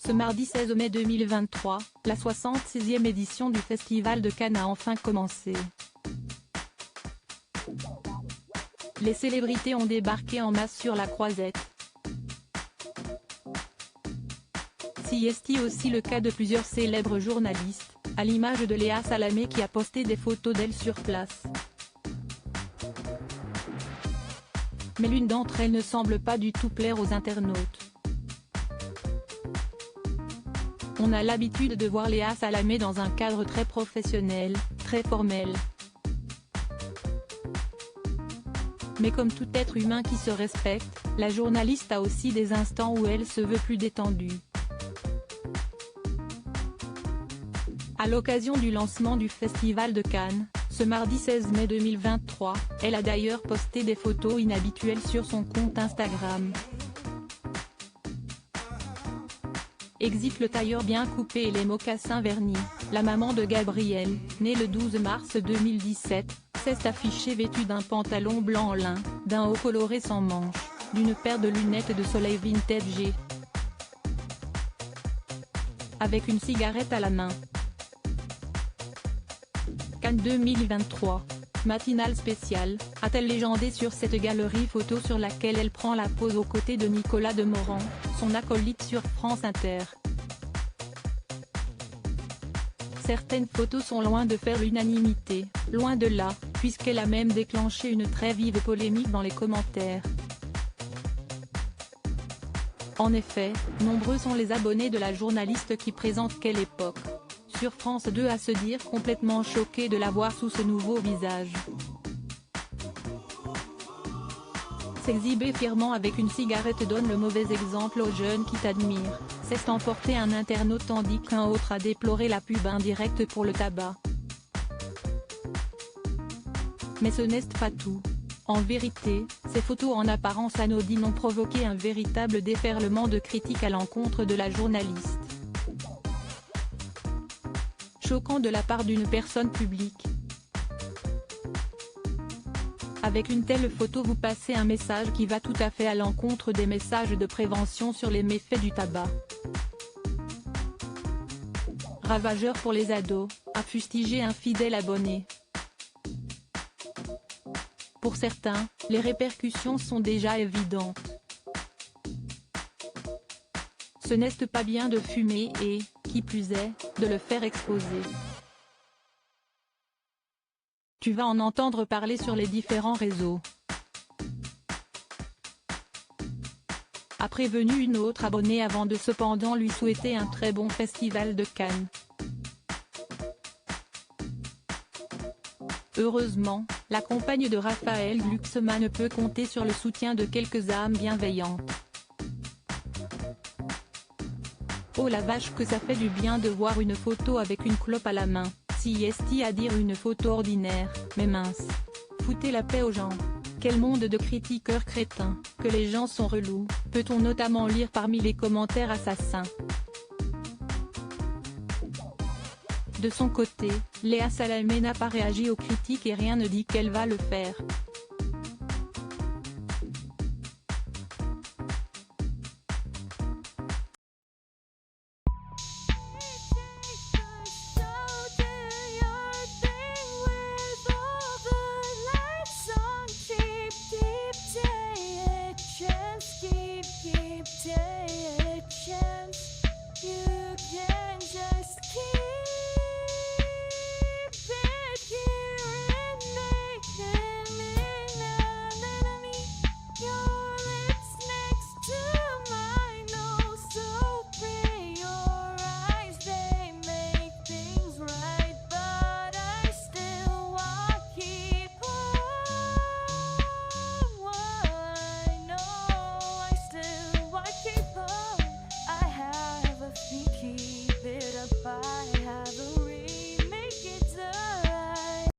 Ce mardi 16 mai 2023, la 66e édition du Festival de Cannes a enfin commencé. Les célébrités ont débarqué en masse sur la croisette. C'est aussi le cas de plusieurs célèbres journalistes, à l'image de Léa Salamé qui a posté des photos d'elle sur place. Mais l'une d'entre elles ne semble pas du tout plaire aux internautes. On a l'habitude de voir Léa Salamé dans un cadre très professionnel, très formel. Mais comme tout être humain qui se respecte, la journaliste a aussi des instants où elle se veut plus détendue. À l'occasion du lancement du Festival de Cannes, ce mardi 16 mai 2023, elle a d'ailleurs posté des photos inhabituelles sur son compte Instagram. Exit le tailleur bien coupé et les mocassins vernis, la maman de Gabriel, née le 12 mars 2017, s'est affichée vêtue d'un pantalon blanc en lin, d'un haut coloré sans manches, d'une paire de lunettes de soleil vintage avec une cigarette à la main. Cannes 2023, matinale spéciale, a-t-elle légendé sur cette galerie photo sur laquelle elle prend la pose aux côtés de Nicolas Demorand, son acolyte sur France Inter. Certaines photos sont loin de faire l'unanimité, loin de là, puisqu'elle a même déclenché une très vive polémique dans les commentaires. En effet, nombreux sont les abonnés de la journaliste qui présentent Quelle époque sur France 2 à se dire complètement choqués de la voir sous ce nouveau visage. S'exhiber fièrement avec une cigarette donne le mauvais exemple aux jeunes qui t'admirent, s'est emporté un internaute tandis qu'un autre a déploré la pub indirecte pour le tabac. Mais ce n'est pas tout. En vérité, ces photos en apparence anodines ont provoqué un véritable déferlement de critiques à l'encontre de la journaliste. Choquant de la part d'une personne publique. Avec une telle photo vous passez un message qui va tout à fait à l'encontre des messages de prévention sur les méfaits du tabac. Ravageur pour les ados, a fustigé un fidèle abonné. Pour certains, les répercussions sont déjà évidentes. Ce n'est pas bien de fumer et, qui plus est, de le faire exposer. Tu vas en entendre parler sur les différents réseaux. A prévenu une autre abonnée avant de cependant lui souhaiter un très bon festival de Cannes. Heureusement, la compagne de Raphaël Glucksmann peut compter sur le soutien de quelques âmes bienveillantes. Oh la vache que ça fait du bien de voir une photo avec une clope à la main, c'est à dire une photo ordinaire, mais mince. Foutez la paix aux gens. Quel monde de critiqueurs crétins, que les gens sont relous, peut-on notamment lire parmi les commentaires assassins. De son côté, Léa Salamé n'a pas réagi aux critiques et rien ne dit qu'elle va le faire.